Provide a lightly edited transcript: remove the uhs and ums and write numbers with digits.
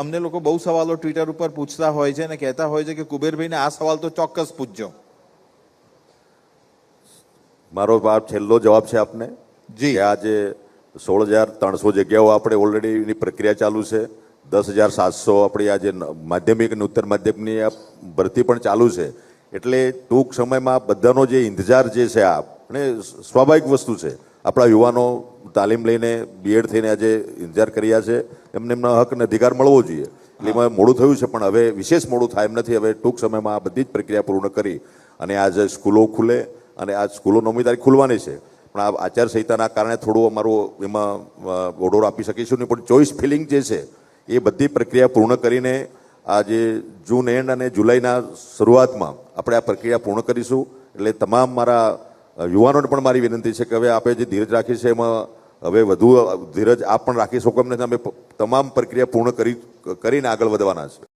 અમને લોકો બહુ સવાલો ટ્વિટર ઉપર પૂછતા હોય છે અને કહેતા હોય છે કે કુબેરભાઈને આ સવાલ તો ચોક્કસ પૂછજો. મારો આ છેલ્લો જવાબ છે આપને. જી. કે આજે 16,300 જગ્યાઓ આપણે ઓલરેડી એની પ્રક્રિયા ચાલુ છે. 10,700 આપણી આજે માધ્યમિક અને ઉત્તર માધ્યમિકની આ ભરતી પણ ચાલુ છે. એટલે ટૂંક સમયમાં બધાનો જે ઇંતજાર જે છે આ અને સ્વાભાવિક વસ્તુ છે. આપણા યુવાનો તાલીમ લઈને બીએડ થઈને આજે ઇંતજાર કર્યા છે, એમને એમના હક અને અધિકાર મળવો જોઈએ. એટલે એમાં મોડું થયું છે, પણ હવે વિશેષ મોડું થાય એમ નથી. હવે ટૂંક સમયમાં આ બધી જ પ્રક્રિયા પૂર્ણ કરી અને આજે સ્કૂલો ખુલે અને આ સ્કૂલો 9મી તારીખ ખુલવાની છે. પણ આ આચારસંહિતાના કારણે થોડું અમારું એમાં ઓર્ડર આપી શકીશું નહીં, પણ ચોઇસ ફિલિંગ જે છે એ બધી પ્રક્રિયા પૂર્ણ કરીને આજે જૂન એન્ડ અને જુલાઈના શરૂઆતમાં આપણે આ પ્રક્રિયા પૂર્ણ કરીશું. એટલે તમામ મારા યુવાનોને પણ મારી વિનંતી છે કે હવે આપણે જે ધીરજ રાખી છે એમાં હવે વધુ ધીરજ આપ પણ રાખી શકો એમ નથી. અમે તમામ પ્રક્રિયા પૂર્ણ કરીને આગળ વધવાના છે.